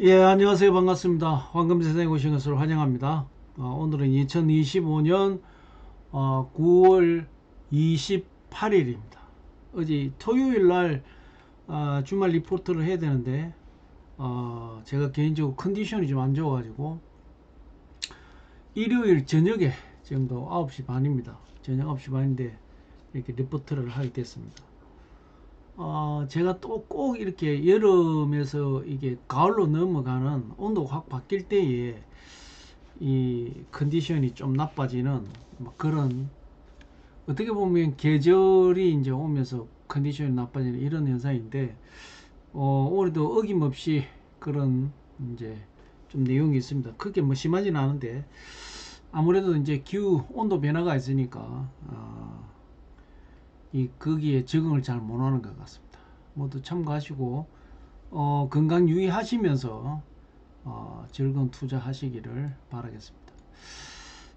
예, 안녕하세요. 반갑습니다. 황금세상에 오신 것을 환영합니다. 오늘은 2025년 9월 28일입니다. 어제 토요일 날 주말 리포트를 해야 되는데 제가 개인적으로 컨디션이 좀 안 좋아가지고 일요일 저녁에 정도 9시 반입니다. 저녁 9시 반인데 이렇게 리포트를 하게 됐습니다. 제가 또 꼭 이렇게 여름에서 이게 가을로 넘어가는 온도가 확 바뀔 때에 이 컨디션이 좀 나빠지는 뭐 그런, 어떻게 보면 계절이 이제 오면서 컨디션이 나빠지는 이런 현상인데 올해도 어김없이 그런 이제 좀 내용이 있습니다. 크게 뭐 심하지는 않은데 아무래도 이제 기후 온도 변화가 있으니까 이 거기에 적응을 잘 못하는 것 같습니다. 모두 참고하시고 건강 유의하시면서 즐거운 투자하시기를 바라겠습니다.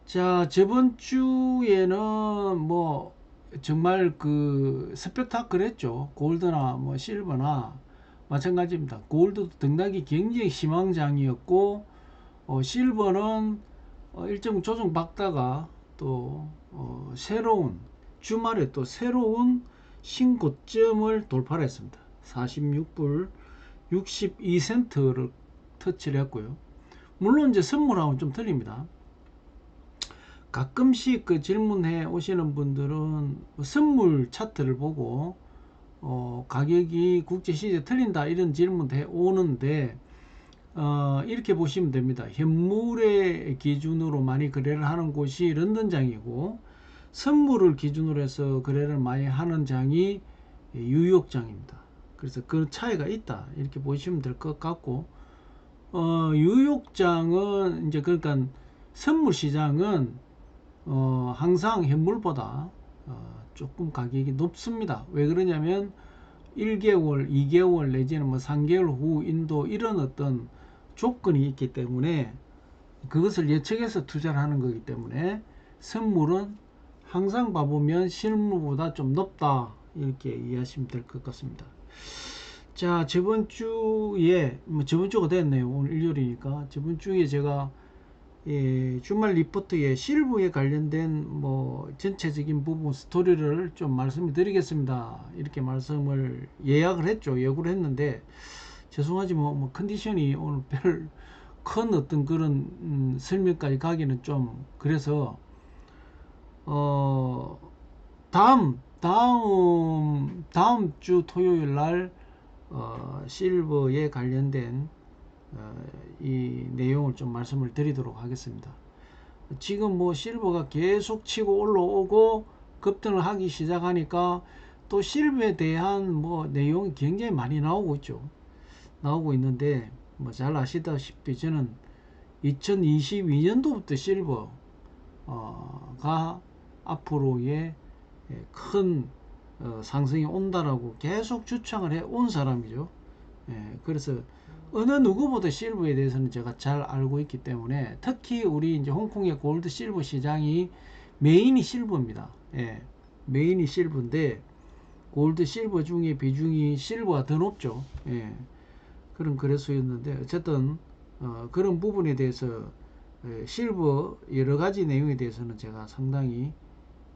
자, 저번 주에는 뭐 정말 그 스펙타클 했죠. 골드나 뭐 실버나 마찬가지입니다. 골드도 등락이 굉장히 희망장이었고 실버는 일정 조정 받다가 또 새로운 주말에 또 새로운 신고점을 돌파를 했습니다. 46불 62센트를 터치를 했고요. 물론 이제 선물하고는 좀 틀립니다. 가끔씩 그 질문해 오시는 분들은 선물 차트를 보고 가격이 국제 시세 틀린다 이런 질문도 해 오는데 이렇게 보시면 됩니다. 현물의 기준으로 많이 거래를 하는 곳이 런던장이고 선물을 기준으로 해서 거래를 많이 하는 장이 뉴욕장입니다. 그래서 그 차이가 있다 이렇게 보시면 될 것 같고 뉴욕장은 이제 그러니까 선물 시장은 항상 현물보다 조금 가격이 높습니다. 왜 그러냐면 1개월, 2개월 내지는 뭐 3개월 후 인도 이런 어떤 조건이 있기 때문에 그것을 예측해서 투자를 하는 거기 때문에 선물은 항상 봐보면 실물보다 좀 높다 이렇게 이해하시면 될 것 같습니다. 자, 저번 주에 뭐 저번 주가 됐네요. 오늘 일요일이니까 저번 주에 제가 주말 리포트에 실부에 관련된 뭐 전체적인 부분 스토리를 좀 말씀을 드리겠습니다. 이렇게 말씀을 예약을 했죠. 예고를 했는데 죄송하지 뭐 컨디션이 오늘 별 큰 어떤 그런 설명까지 가기는 좀 그래서 어 다음 주 토요일 날 실버에 관련된 이 내용을 좀 말씀을 드리도록 하겠습니다. 지금 뭐 실버가 계속 치고 올라오고 급등을 하기 시작하니까 또 실버에 대한 뭐 내용이 굉장히 많이 나오고 있죠. 나오고 있는데 뭐 잘 아시다시피 저는 2022년도부터 실버가 앞으로의 큰 상승이 온다라고 계속 주창을 해 온 사람이죠. 그래서 어느 누구보다 실버에 대해서는 제가 잘 알고 있기 때문에 특히 우리 이제 홍콩의 골드 실버 시장이 메인이 실버입니다. 메인이 실버인데 골드 실버 중에 비중이 실버가 더 높죠. 그런 거래소였는데 어쨌든 그런 부분에 대해서 실버 여러 가지 내용에 대해서는 제가 상당히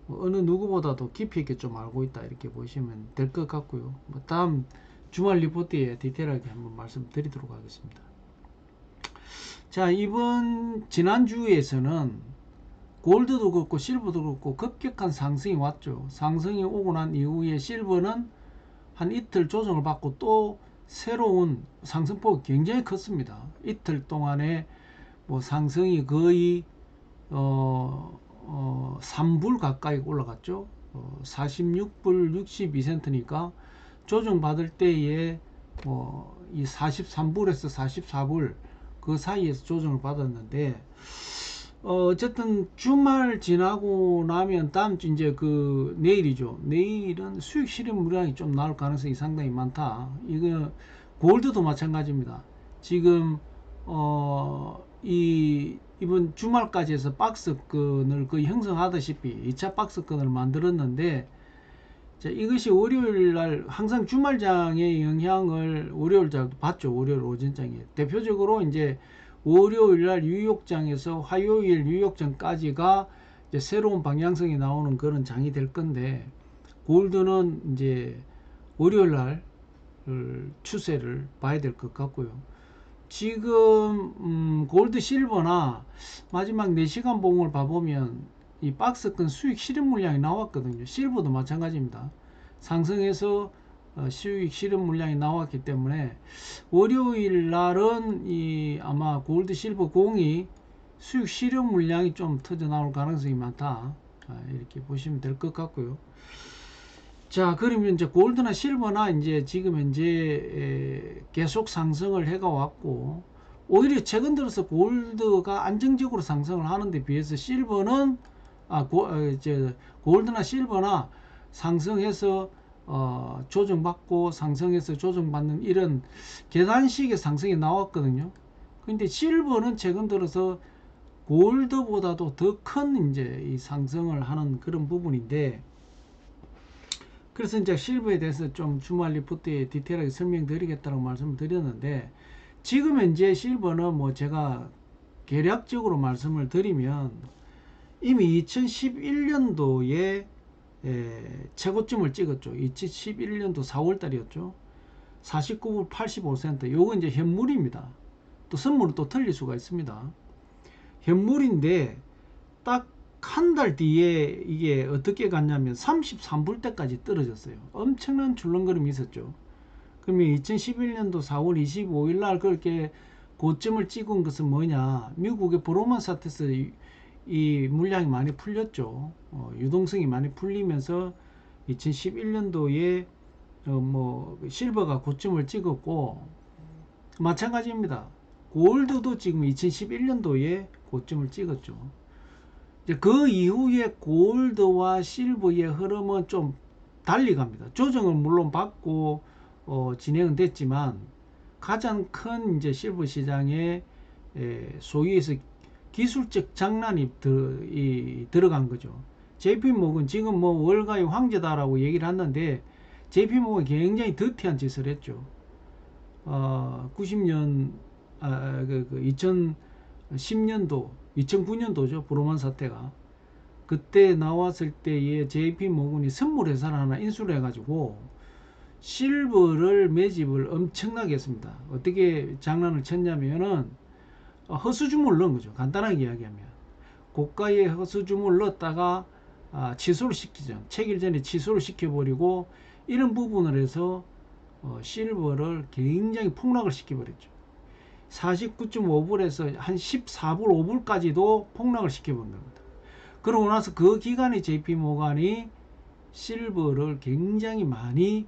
뭐 어느 누구보다도 깊이 있게 좀 알고 있다 이렇게 보시면 될 것 같고요. 뭐 다음 주말 리포트에 디테일하게 한번 말씀드리도록 하겠습니다. 자, 이번 지난주에서는 골드도 그렇고 실버도 그렇고 급격한 상승이 왔죠. 상승이 오고 난 이후에 실버는 한 이틀 조정을 받고 또 새로운 상승폭이 굉장히 컸습니다. 이틀 동안에 뭐 상승이 거의 3불 가까이 올라갔죠. 46불 62센트니까 조정받을 때에 이 43불에서 44불 그 사이에서 조정을 받았는데 어쨌든 주말 지나고 나면 다음 주 이제 그 내일이죠. 내일은 수익 실현 물량이 좀 나올 가능성이 상당히 많다. 이거 골드도 마찬가지입니다. 지금 이번 주말까지 해서 박스권을 거의 형성하다시피 2차 박스권을 만들었는데 자, 이것이 월요일 날 항상 주말장의 영향을 월요일 장도 봤죠. 월요일 오전장에. 대표적으로 이제 월요일 날 뉴욕장에서 화요일 뉴욕장까지가 이제 새로운 방향성이 나오는 그런 장이 될 건데, 골드는 이제 월요일 날 추세를 봐야 될 것 같고요. 지금 골드 실버나 마지막 4시간 봉을 봐보면 이 박스권 수익 실현 물량이 나왔거든요. 실버도 마찬가지입니다. 상승해서 수익 실현 물량이 나왔기 때문에 월요일 날은 이 아마 골드 실버 공이 수익 실현 물량이 좀 터져 나올 가능성이 많다, 이렇게 보시면 될 것 같고요. 자, 그러면 이제 골드나 실버나 이제 지금 현재 계속 상승을 해가 왔고, 오히려 최근 들어서 골드가 안정적으로 상승을 하는데 비해서 실버는 골드나 실버나 상승해서 조정받고 상승해서 조정받는 이런 계단식의 상승이 나왔거든요. 근데 실버는 최근 들어서 골드보다도 더 큰 이제 이 상승을 하는 그런 부분인데, 그래서 이제 실버에 대해서 좀 주말 리포트에 디테일하게 설명드리겠다고 말씀을 드렸는데, 지금 현재 실버는 뭐 제가 계략적으로 말씀을 드리면 이미 2011년도에 최고점을 찍었죠. 2011년도 4월달이었죠. 49불 85센트. 요거 이제 현물입니다. 또 선물은 또 틀릴 수가 있습니다. 현물인데 딱 한 달 뒤에 이게 어떻게 갔냐면 33불 때까지 떨어졌어요. 엄청난 출렁거림이 있었죠. 그러면 2011년도 4월 25일 날 그렇게 고점을 찍은 것은 뭐냐? 미국의 브로먼 사태에서 이 물량이 많이 풀렸죠. 유동성이 많이 풀리면서 2011년도에 뭐 실버가 고점을 찍었고, 마찬가지입니다. 골드도 지금 2011년도에 고점을 찍었죠. 이제 그 이후에 골드와 실버의 흐름은 좀 달리 갑니다. 조정은 물론 받고 진행은 됐지만, 가장 큰 이제 실버 시장에 소위에서 기술적 장난이 들어간 거죠. JP모건 지금 뭐 월가의 황제다라고 얘기를 했는데, JP모건이 굉장히 더티한 짓을 했죠. 90년 2010년도 2009년도죠. 브로만 사태가 그때 나왔을 때에 JP모건이 선물회사를 하나 인수를 해가지고 실버를 매집을 엄청나게 했습니다. 어떻게 장난을 쳤냐면은 허수주물 넣은 거죠. 간단하게 이야기하면 고가의 허수주물 넣었다가 취소를 시키죠. 채길 전에 취소를 시켜버리고, 이런 부분을 해서 실버를 굉장히 폭락을 시켜버렸죠. 49.5불에서 한 14불 5불까지도 폭락을 시켜본 겁니다. 그러고 나서 그 기간에 JP모건이 실버를 굉장히 많이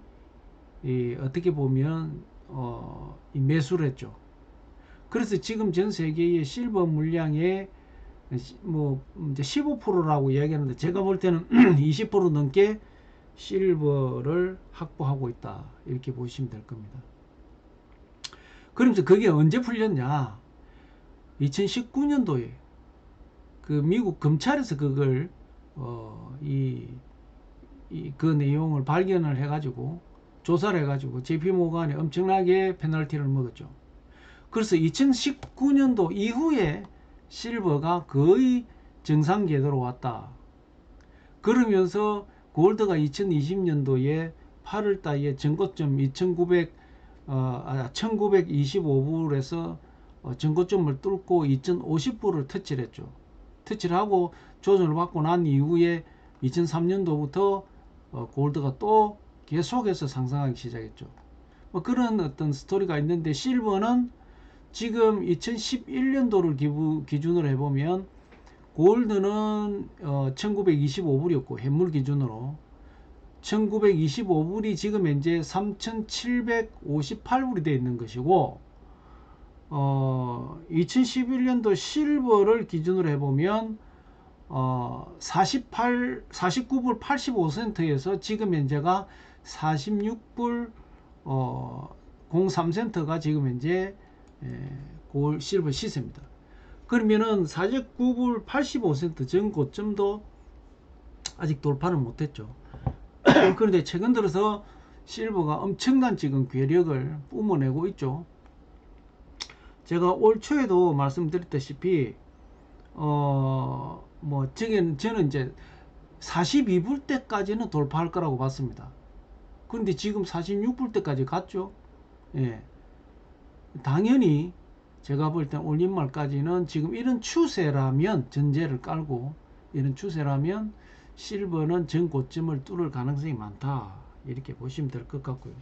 어떻게 보면 매수를 했죠. 그래서 지금 전 세계의 실버 물량의 뭐 이제 15%라고 이야기하는데, 제가 볼 때는 20% 넘게 실버를 확보하고 있다, 이렇게 보시면 될 겁니다. 그러면서 그게 언제 풀렸냐? 2019년도에 그 미국 검찰에서 그걸 그 내용을 발견을 해가지고 조사를 해가지고 JP모건이 엄청나게 페널티를 먹었죠. 그래서 2019년도 이후에 실버가 거의 정상 궤도로 왔다. 그러면서 골드가 2020년도에 8월 달에 전고점 1925불에서 전고점을 뚫고 2050불을 터치를 했죠. 터치를 하고 조정을 받고 난 이후에 2003년도부터 골드가 또 계속해서 상승하기 시작했죠. 뭐 그런 어떤 스토리가 있는데, 실버는 지금 2011년도를 기준으로 해보면 골드는 1925불이었고 현물 기준으로 1925불이 지금 현재 3758불이 되어 있는 것이고, 2011년도 실버를 기준으로 해보면 49불 85센트에서 지금 현재가 46불 03센트가 지금 현재 실버 시세입니다. 그러면은 49불 85센트 전 고점도 아직 돌파는 못했죠. 그런데 최근 들어서 실버가 엄청난 지금 괴력을 뿜어내고 있죠. 제가 올 초에도 말씀드렸다시피 뭐 저는 이제 42불대까지는 돌파할 거라고 봤습니다. 그런데 지금 46불대까지 갔죠. 예. 당연히 제가 볼 땐 올림말까지는 지금 이런 추세라면, 전제를 깔고 이런 추세라면 실버는 전고점을 뚫을 가능성이 많다, 이렇게 보시면 될 것 같고요.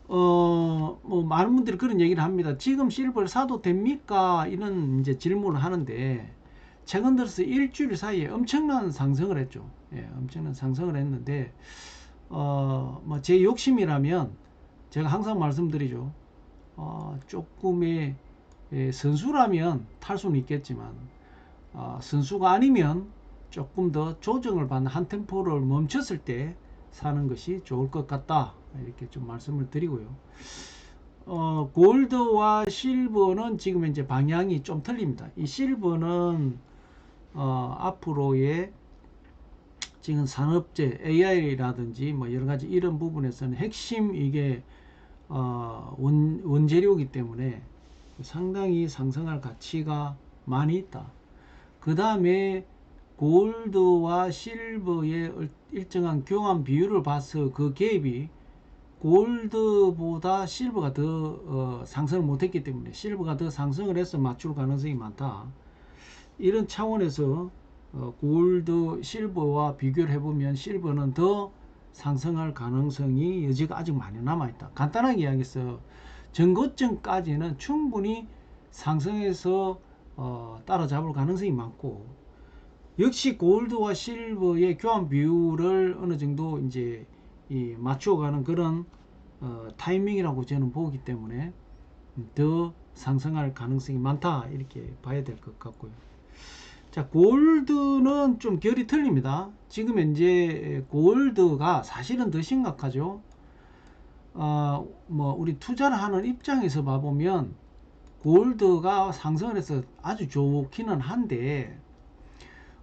뭐 많은 분들이 그런 얘기를 합니다. 지금 실버를 사도 됩니까? 이런 이제 질문을 하는데, 최근 들어서 일주일 사이에 엄청난 상승을 했죠. 예, 엄청난 상승을 했는데, 뭐 제 욕심이라면 제가 항상 말씀드리죠. 조금의 선수라면 탈 수는 있겠지만, 선수가 아니면 조금 더 조정을 받는, 한 템포를 멈췄을 때 사는 것이 좋을 것 같다, 이렇게 좀 말씀을 드리고요. 골드와 실버는 지금 이제 방향이 좀 틀립니다. 이 실버는 앞으로의 지금 산업재, AI라든지 뭐 여러 가지 이런 부분에서는 핵심, 이게 원재료이기 때문에 상당히 상승할 가치가 많이 있다. 그 다음에 골드와 실버의 일정한 교환 비율을 봐서 그 갭이 골드보다 실버가 더 상승을 못했기 때문에 실버가 더 상승을 해서 맞출 가능성이 많다. 이런 차원에서 골드, 실버와 비교를 해보면 실버는 더 상승할 가능성이, 여지가 아직 많이 남아있다. 간단하게 이야기해서 전고점까지는 충분히 상승해서 따라잡을 가능성이 많고, 역시 골드와 실버의 교환 비율을 어느 정도 이제 맞춰가는 그런 타이밍이라고 저는 보기 때문에 더 상승할 가능성이 많다, 이렇게 봐야 될 것 같고요. 자, 골드는 좀 결이 틀립니다. 지금 현재 골드가 사실은 더 심각하죠. 뭐 우리 투자를 하는 입장에서 봐보면 골드가 상승을 해서 아주 좋기는 한데,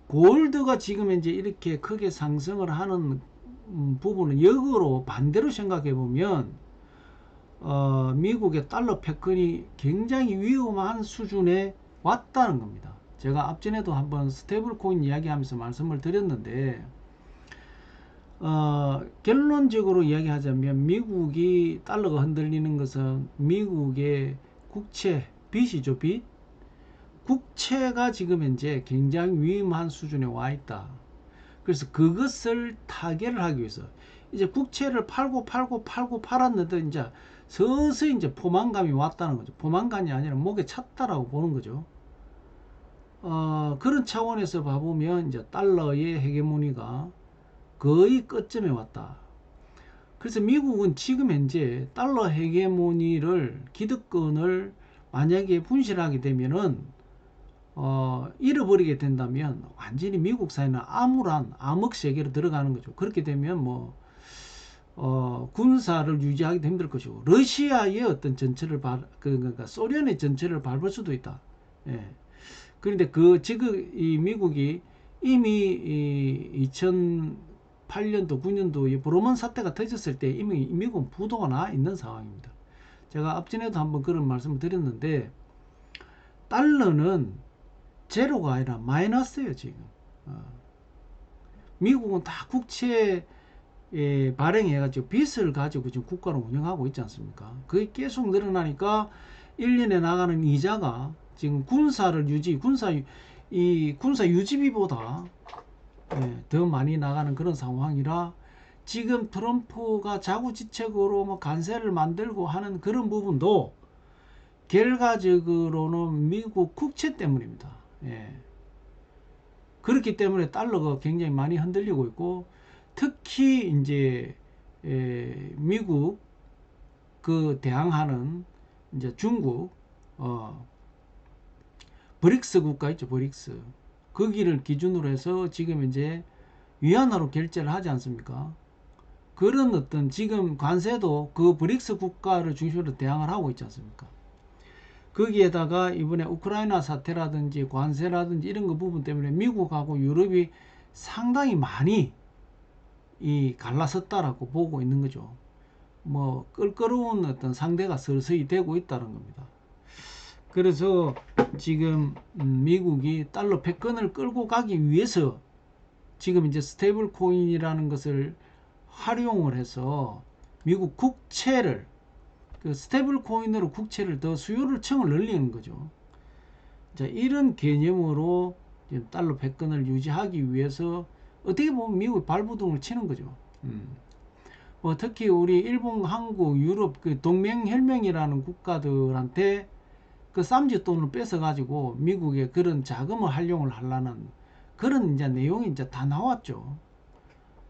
골드가 지금 현재 이렇게 크게 상승을 하는 부분은 역으로 반대로 생각해 보면 미국의 달러 패권이 굉장히 위험한 수준에 왔다는 겁니다. 제가 앞전에도 한번 스테이블 코인 이야기하면서 말씀을 드렸는데, 결론적으로 이야기하자면 미국이 달러가 흔들리는 것은 미국의 국채, 빚이죠. 빚. 국채가 지금 현재 굉장히 위험한 수준에 와 있다. 그래서 그것을 타개를 하기 위해서 이제 국채를 팔고 팔았는데 이제 서서히 이제 포만감이 왔다는 거죠. 포만감이 아니라 목에 찼다라고 보는 거죠. 그런 차원에서 봐보면 이제 달러의 헤게모니가 거의 끝점에 왔다. 그래서 미국은 지금 현재 달러 헤게모니를, 기득권을 만약에 분실하게 되면은 잃어버리게 된다면 완전히 미국 사회는 암울한 암흑 세계로 들어가는 거죠. 그렇게 되면 뭐 군사를 유지하기도 힘들 것이고, 러시아의 어떤 전체를 그러니까 소련의 전체를 밟을 수도 있다. 예. 그런데 지금 이 미국이 이미 2008년도 9년도 브로먼 사태가 터졌을 때 이미 미국은 부도가 나 있는 상황입니다. 제가 앞전에도 한번 그런 말씀을 드렸는데, 달러는 제로가 아니라 마이너스예요. 지금 미국은 다 국채 발행해가지고 빚을 가지고 지금 국가를 운영하고 있지 않습니까? 그게 계속 늘어나니까 1년에 나가는 이자가 지금 군사 유지비보다 더 많이 나가는 그런 상황이라, 지금 트럼프가 자구지책으로 뭐 관세를 만들고 하는 그런 부분도 결과적으로는 미국 국채 때문입니다. 그렇기 때문에 달러가 굉장히 많이 흔들리고 있고, 특히 이제 미국 대항하는 이제 중국 브릭스 국가 있죠. 브릭스 거기를 기준으로 해서 지금 이제 위안화로 결제를 하지 않습니까? 그런 어떤 지금 관세도 그 브릭스 국가를 중심으로 대항을 하고 있지 않습니까? 거기에다가 이번에 우크라이나 사태라든지 관세라든지 이런 거 부분 때문에 미국하고 유럽이 상당히 많이 이 갈라섰다라고 보고 있는 거죠. 뭐 껄끄러운 어떤 상대가 서서히 되고 있다는 겁니다. 그래서 지금 미국이 달러 패권을 끌고 가기 위해서 지금 이제 스테이블 코인이라는 것을 활용을 해서 미국 국채를 그 스테이블 코인으로 국채를 더 수요를 층을 늘리는 거죠. 자, 이런 개념으로 달러 패권을 유지하기 위해서 어떻게 보면 미국이 발부둥을 치는 거죠. 뭐 특히 우리 일본, 한국, 유럽 그 동맹혈맹이라는 국가들한테 그 쌈지 돈을 뺏어 가지고 미국의 그런 자금을 활용을 하려는 그런 이제 내용이 이제 다 나왔죠.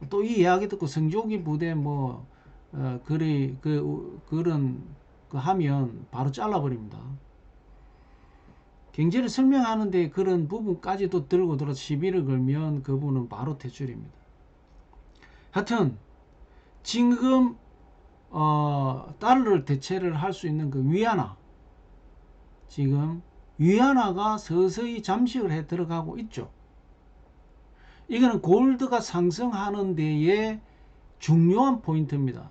또 이 이야기 듣고 성조기 부대 뭐 그런 그 하면 바로 잘라버립니다. 경제를 설명하는데 그런 부분까지도 들고 들어 시비를 걸면 그분은 바로 퇴출입니다. 하여튼 지금 달러를 대체를 할 수 있는 그 위안화, 지금 위안화가 서서히 잠식을 해 들어가고 있죠. 이거는 골드가 상승하는 데에 중요한 포인트입니다.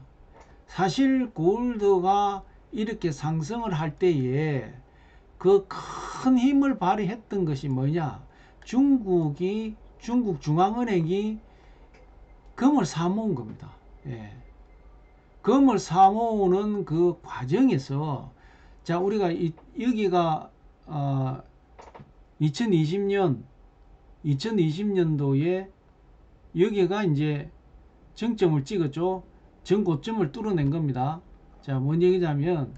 사실 골드가 이렇게 상승을 할 때에 그 큰 힘을 발휘했던 것이 뭐냐? 중국 중앙은행이 금을 사모은 겁니다. 예. 금을 사모으는 그 과정에서 자, 우리가 여기가 2020년도에 여기가 이제 정점을 찍었죠. 전고점을 뚫어낸 겁니다. 자, 뭔 얘기냐면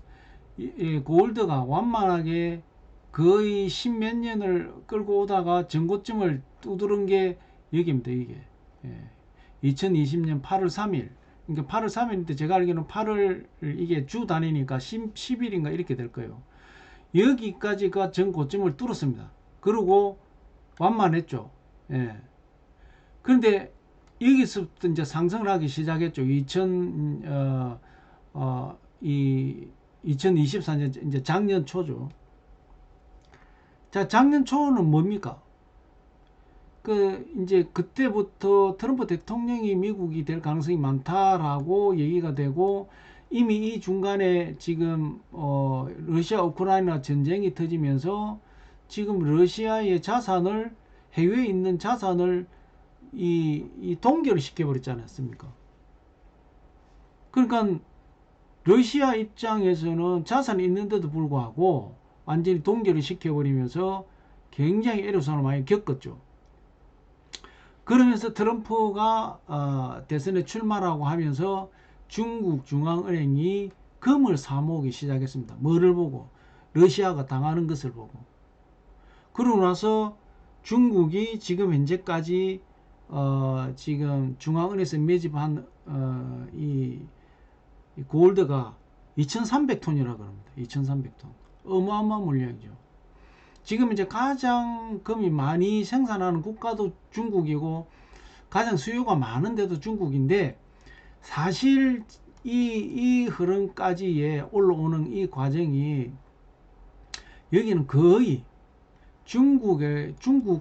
골드가 완만하게 거의 십몇 년을 끌고 오다가 전고점을 두드린 게 여기입니다. 이게 2020년 8월 3일. 그러니까 8월 3일인데 제가 알기로는 8월 이게 주 단위니까 10일인가 이렇게 될 거예요. 여기까지가 전고점을 뚫었습니다. 그리고 완만했죠. 예. 그런데 여기서부터 이제 상승을 하기 시작했죠. 2024년 이제 작년 초죠. 자, 작년 초는 뭡니까? 이제 그때부터 트럼프 대통령이 미국이 될 가능성이 많다라고 얘기가 되고 이미 이 중간에 지금 러시아 우크라이나 전쟁이 터지면서 지금 러시아의 자산을 해외에 있는 자산을 이 동결을 시켜버렸지 않았습니까? 그러니까 러시아 입장에서는 자산이 있는데도 불구하고 완전히 동결을 시켜버리면서 굉장히 애로사항을 많이 겪었죠. 그러면서 트럼프가 대선에 출마라고 하면서 중국 중앙은행이 금을 사모으기 시작했습니다. 뭐를 보고? 러시아가 당하는 것을 보고. 그러고 나서 중국이 지금 현재까지 지금 중앙은행에서 매집한 이 골드가 2,300톤이라고 합니다. 2,300톤. 어마어마한 물량이죠. 지금 이제 가장 금이 많이 생산하는 국가도 중국이고 가장 수요가 많은데도 중국인데 사실 이 흐름까지에 올라오는 이 과정이 여기는 거의 중국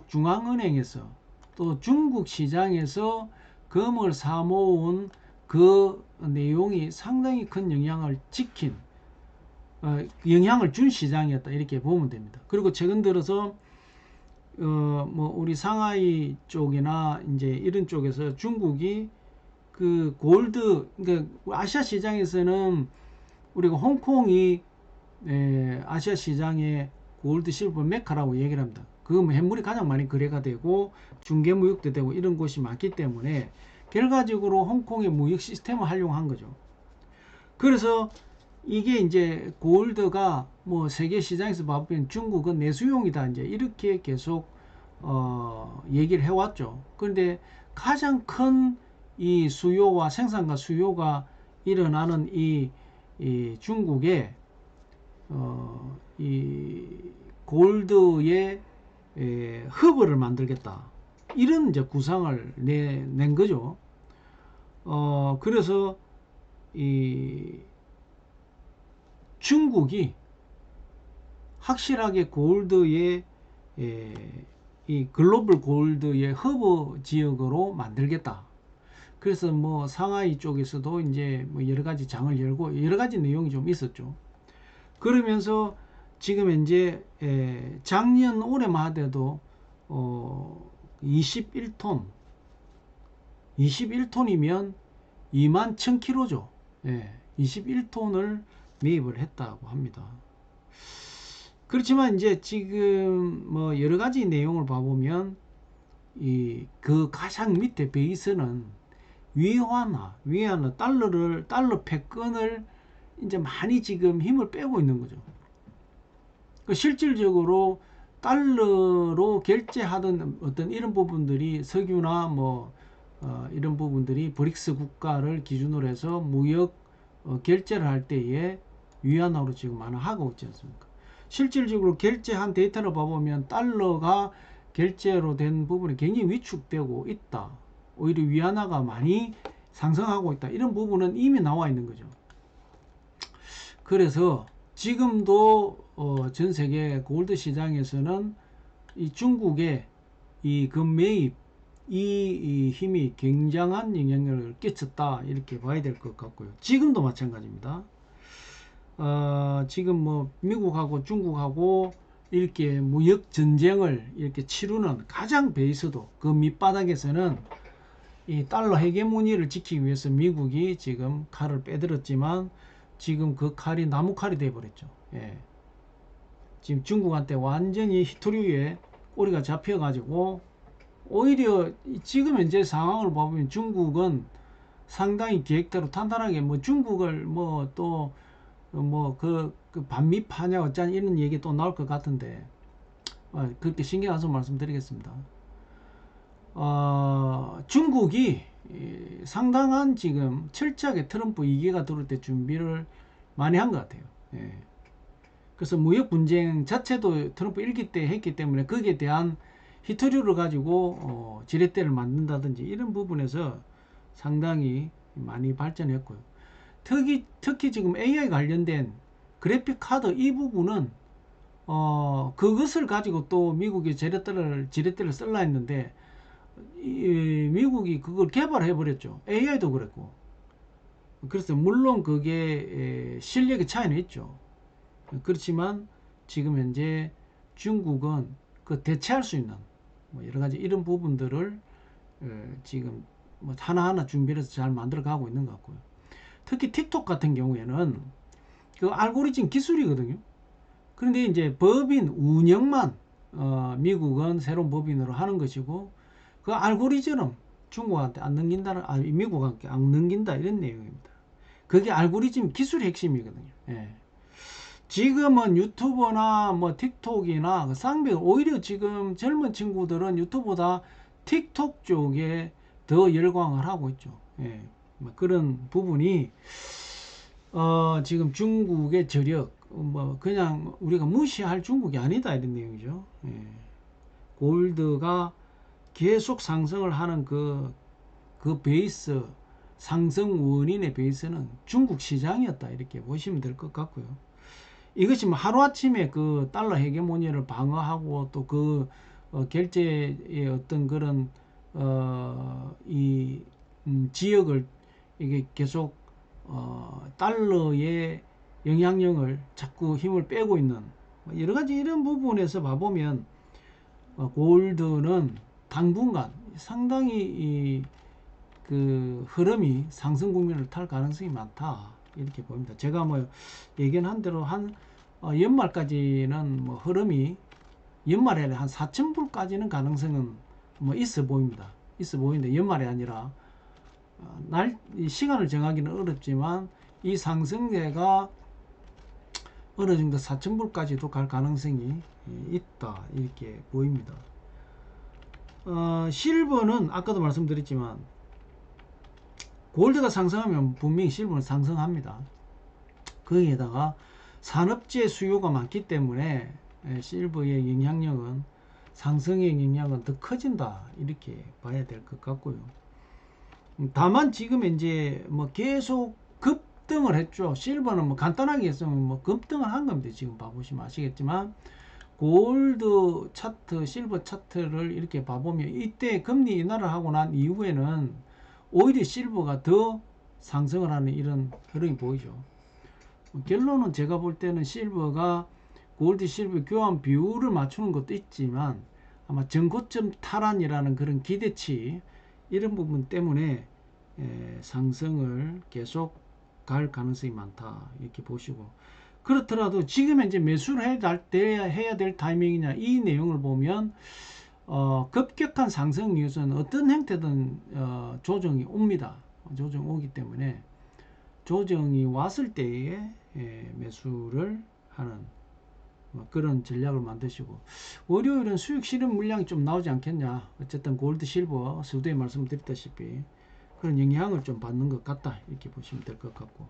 중앙은행에서 또 중국 시장에서 금을 사모은 그 내용이 상당히 큰 영향을 준 시장이었다 이렇게 보면 됩니다. 그리고 최근 들어서 뭐 우리 상하이 쪽이나 이제 이런 쪽에서 중국이 그 골드, 그러니까 아시아 시장에서는 우리가 홍콩이 아시아 시장의 골드 실버 메카라고 얘기를 합니다. 그 현물이 가장 많이 거래가 되고 중개 무역도 되고 이런 곳이 많기 때문에 결과적으로 홍콩의 무역 시스템을 활용한 거죠. 그래서 이게 이제 골드가 뭐 세계 시장에서 봐보면 중국은 내수용이다 이제 이렇게 계속 얘기를 해왔죠. 그런데 가장 큰 이 수요와 생산과 수요가 일어나는 이 중국의 이 골드의 허브를 만들겠다 이런 이제 구상을 낸 거죠. 그래서 이 중국이 확실하게 골드의 이 글로벌 골드의 허브 지역으로 만들겠다. 그래서 뭐 상하이 쪽에서도 이제 뭐 여러 가지 장을 열고 여러 가지 내용이 좀 있었죠. 그러면서 지금 현재 작년 올해만 하더라도 21톤 21톤이면 2만 1000kg죠. 21톤을 매입을 했다고 합니다. 그렇지만 이제 지금 뭐 여러 가지 내용을 봐보면 그 가장 밑에 베이스는 위안화 달러 패권을 이제 많이 지금 힘을 빼고 있는 거죠. 실질적으로 달러로 결제하던 어떤 이런 부분들이 석유나 뭐 이런 부분들이 브릭스 국가를 기준으로 해서 무역 결제를 할 때에 위안화로 지금 완화하고 있지 않습니까? 실질적으로 결제한 데이터를 봐보면 달러가 결제로 된 부분이 굉장히 위축되고 있다. 오히려 위안화가 많이 상승하고 있다. 이런 부분은 이미 나와 있는 거죠. 그래서 지금도 전 세계 골드 시장에서는 이 중국의 이 금매입 이 힘이 굉장한 영향력을 끼쳤다 이렇게 봐야 될 것 같고요. 지금도 마찬가지입니다. 지금 뭐 미국하고 중국하고 이렇게 무역 전쟁을 이렇게 치르는 가장 베이스도 그 밑바닥에서는 이 달러 헤게모니를 지키기 위해서 미국이 지금 칼을 빼들었지만 지금 그 칼이 나무 칼이 되어 버렸죠. 지금 중국한테 완전히 히토류에 꼬리가 잡혀 가지고 오히려 지금 현재 상황을 보면 중국은 상당히 계획대로 탄탄하게 뭐 중국을 뭐 또 뭐 그 반미파냐 어쩌냐 이런 얘기 또 나올 것 같은데 그렇게 신경 안 써서 말씀드리겠습니다. 중국이 상당한 지금 철저하게 트럼프 2기가 들어올 때 준비를 많이 한 것 같아요. 그래서 무역 분쟁 자체도 트럼프 1기 때 했기 때문에 거기에 대한 히토류를 가지고 지렛대를 만든다든지 이런 부분에서 상당히 많이 발전했고요. 특히 지금 AI 관련된 그래픽 카드 이 부분은 그것을 가지고 또 미국이 지렛대를 쓸라 했는데 미국이 그걸 개발해 버렸죠. AI도 그랬고. 그래서 물론 그게 실력의 차이는 있죠. 그렇지만 지금 현재 중국은 그 대체할 수 있는 뭐 여러 가지 이런 부분들을 지금 뭐 하나하나 준비를 해서 잘 만들어 가고 있는 것 같고요. 특히 틱톡 같은 경우에는 그 알고리즘 기술이거든요. 그런데 이제 법인 운영만 미국은 새로운 법인으로 하는 것이고 그 알고리즘은 중국한테 안 넘긴다는 미국한테 안 넘긴다 이런 내용입니다. 그게 알고리즘 기술의 핵심이거든요. 지금은 유튜버나 뭐 틱톡이나 쌍벽 오히려 지금 젊은 친구들은 유튜브보다 틱톡 쪽에 더 열광을 하고 있죠. 그런 부분이 지금 중국의 저력 뭐 그냥 우리가 무시할 중국이 아니다 이런 내용이죠. 골드가 계속 상승을 하는 그 베이스 상승 원인의 베이스는 중국 시장이었다 이렇게 보시면 될 것 같고요. 이것이 뭐 하루아침에 그 달러 헤게모니를 방어하고 또 그 결제의 어떤 그런 지역을 이게 계속 달러의 영향력을 자꾸 힘을 빼고 있는 여러 가지 이런 부분에서 봐보면 골드는 당분간 상당히 그 흐름이 상승 국면을 탈 가능성이 많다 이렇게 보입니다. 제가 뭐 예견한 대로 한 연말까지는 뭐 흐름이 연말에 한 4,000불까지는 가능성은 뭐 있어 보입니다. 있어 보이는데 연말이 아니라 시간을 정하기는 어렵지만 이 상승세가 어느 정도 4,000불까지도 갈 가능성이 있다 이렇게 보입니다. 실버는 아까도 말씀드렸지만 골드가 상승하면 분명히 실버는 상승합니다. 거기에다가 산업재 수요가 많기 때문에 실버의 영향력은 상승의 영향은 더 커진다 이렇게 봐야 될 것 같고요. 다만 지금 이제 뭐 계속 급등을 했죠. 실버는 뭐 간단하게 했으면 뭐 급등을 한 겁니다. 지금 봐보시면 아시겠지만 골드 차트, 실버 차트를 이렇게 봐보면 이때 금리 인하를 하고 난 이후에는 오히려 실버가 더 상승을 하는 이런 흐름이 보이죠. 결론은 제가 볼 때는 실버가 골드 실버 교환 비율을 맞추는 것도 있지만 아마 전고점 탈환이라는 그런 기대치 이런 부분 때문에 상승을 계속 갈 가능성이 많다 이렇게 보시고, 그렇더라도 지금 이제 매수를 해야 될 타이밍이냐 이 내용을 보면 급격한 상승 이후에는 어떤 형태든 조정이 옵니다. 조정 오기 때문에 조정이 왔을 때에 매수를 하는 그런 전략을 만드시고, 월요일은 수익 실현 물량이 좀 나오지 않겠냐. 어쨌든 골드 실버 서두에 말씀드렸다시피 그런 영향을 좀 받는 것 같다 이렇게 보시면 될 것 같고,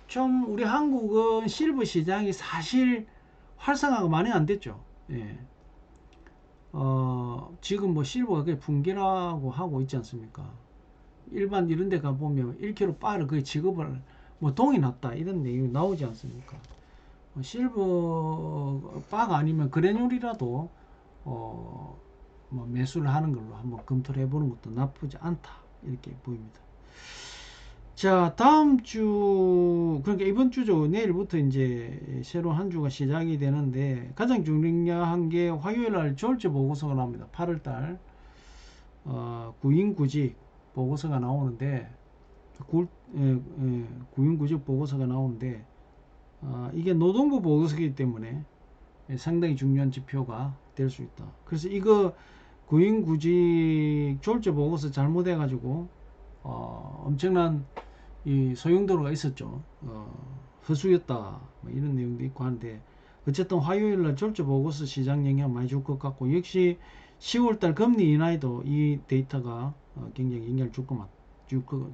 좀 우리 한국은 실버 시장이 사실 활성화가 많이 안 됐죠. 예. 지금 뭐 실버가 그게 붕괴라고 하고 있지 않습니까? 일반 이런 데 가보면 1kg 바를 거의 지급을 뭐 동이 났다 이런 내용이 나오지 않습니까? 실버 바가 아니면 그래놀이라도 뭐 매수를 하는 걸로 한번 검토를 해보는 것도 나쁘지 않다 이렇게 보입니다. 자, 다음 주, 그러니까 이번 주죠. 내일부터 이제 새로운 한 주가 시작이 되는데, 가장 중요한 게 화요일 날 졸지 보고서가 나옵니다. 8월 달 구인구직 보고서가 나오는데, 구인구직 보고서가 나오는데, 이게 노동부 보고서이기 때문에 상당히 중요한 지표가 될 수 있다. 그래서 이거 구인구직 졸지 보고서 잘못해 가지고 엄청난 이 소용도로가 있었죠. 허수였다 뭐 이런 내용도 있고 하는데, 어쨌든 화요일날 졸지 보고서 시장 영향 많이 줄 것 같고, 역시 10월달 금리 인하에도 이 데이터가 굉장히 영향을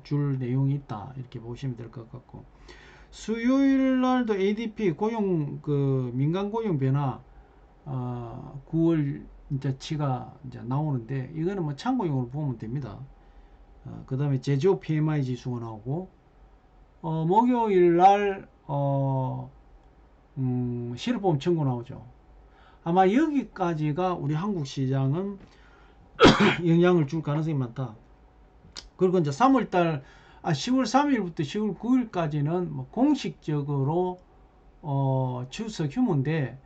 줄 내용이 있다 이렇게 보시면 될 것 같고, 수요일 날도 ADP 고용 그 민간 고용 변화 9월 이제 치가 이제 나오는데, 이거는 뭐 참고용으로 보면 됩니다. 그 다음에 제조업 PMI 지수가 나오고, 목요일 날 실업보험 청구 나오죠. 아마 여기까지가 우리 한국 시장은 영향을 줄 가능성이 많다. 그리고 이제 10월 3일부터 10월 9일까지는 뭐 공식적으로 추석 휴무인데,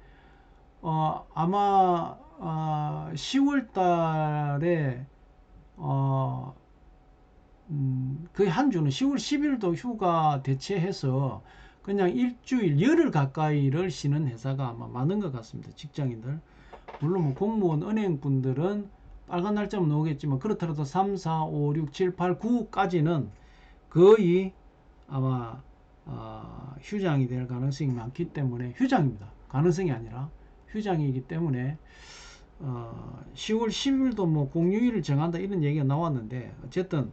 아마 10월 달에 거의 한 주는 10월 10일도 휴가 대체해서 그냥 일주일 열흘 가까이를 쉬는 회사가 아마 많은 것 같습니다. 직장인들. 물론 뭐 공무원 은행분들은 빨간 날짜만 오겠지만, 그렇더라도 3, 4, 5, 6, 7, 8, 9까지는 거의 아마 휴장이 될 가능성이 많기 때문에, 휴장입니다. 가능성이 아니라 휴장이기 때문에 10월 10일도 뭐 공휴일을 정한다 이런 얘기가 나왔는데, 어쨌든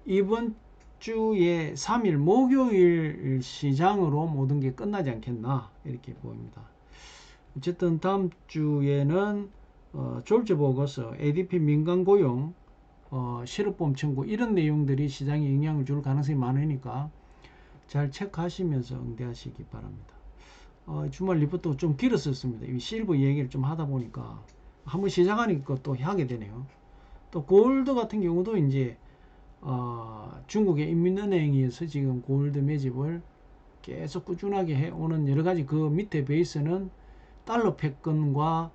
이번 주에 3일 목요일 시장으로 모든 게 끝나지 않겠나 이렇게 보입니다. 어쨌든 다음 주에는 졸지 보고서, ADP 민간 고용, 실업보험 청구 이런 내용들이 시장에 영향을 줄 가능성이 많으니까 잘 체크하시면서 응대하시기 바랍니다. 주말 리포트 좀 길었었습니다. 이 실버 얘기를 좀 하다 보니까 한번 시작하니까 또 하게 되네요. 또 골드 같은 경우도 이제 중국의 인민은행에서 지금 골드 매집을 계속 꾸준하게 해오는 여러가지 그 밑에 베이스는 달러 패권과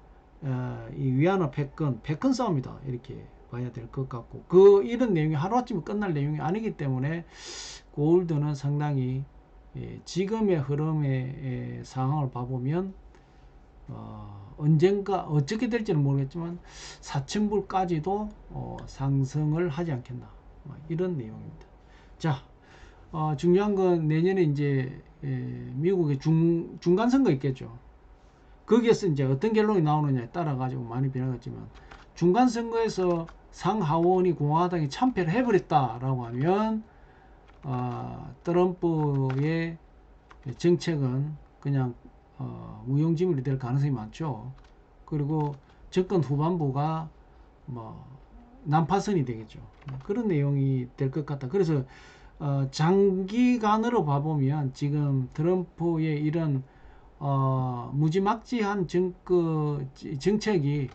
이 위안화 패권 싸움이다 이렇게 봐야 될 것 같고, 이런 내용이 하루아침에 끝날 내용이 아니기 때문에 골드는 상당히 지금의 흐름의 상황을 봐보면 언젠가 어떻게 될지는 모르겠지만 4,000불까지도 상승을 하지 않겠나 이런 내용입니다. 자, 중요한 건 내년에 이제 미국의 중간 선거 있겠죠. 거기에서 이제 어떤 결론이 나오느냐에 따라 가지고 많이 변하겠지만, 중간 선거에서 상하원이 공화당이 참패를 해버렸다라고 하면 트럼프의 정책은 그냥 무용지물이 될 가능성이 많죠. 그리고 접근 후반부가 뭐 난파선이 되겠죠. 그런 내용이 될 것 같다. 그래서 장기간으로 봐보면 지금 트럼프의 이런 무지막지한 정책이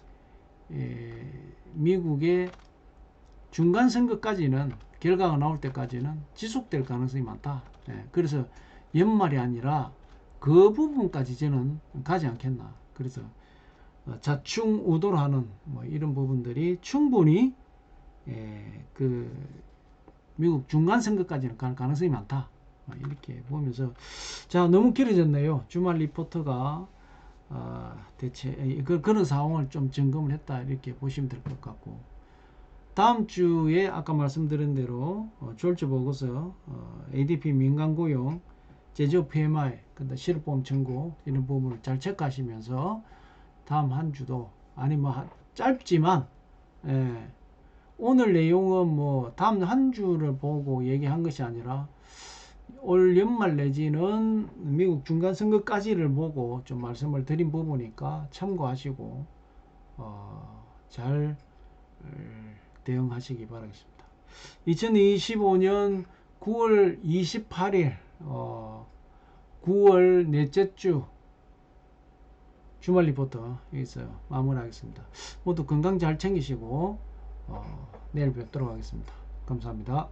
미국의 중간 선거까지는 결과가 나올 때까지는 지속될 가능성이 많다. 예, 그래서 연말이 아니라 그 부분까지 저는 가지 않겠나. 그래서 자충 우도를 하는 뭐 이런 부분들이 충분히 그 미국 중간 선거까지는 갈 가능성이 많다. 이렇게 보면서 자 너무 길어졌네요. 주말 리포터가 대체 그런 상황을 좀 점검을 했다 이렇게 보시면 될 것 같고 다음 주에 아까 말씀드린 대로 조지 보고서 ADP 민간 고용 제조업 PMI 근데 실업보험 청구 이런 부분을 잘 체크하시면서 다음 한 주도 아니 뭐 짧지만 오늘 내용은 뭐 다음 한 주를 보고 얘기한 것이 아니라 올 연말 내지는 미국 중간 선거까지를 보고 좀 말씀을 드린 부분이니까 참고하시고 잘 대응하시기 바라겠습니다. 2025년 9월 28일 9월 넷째 주 주말 리포터 여기서 마무리하겠습니다. 모두 건강 잘 챙기시고 내일 뵙도록 하겠습니다. 감사합니다.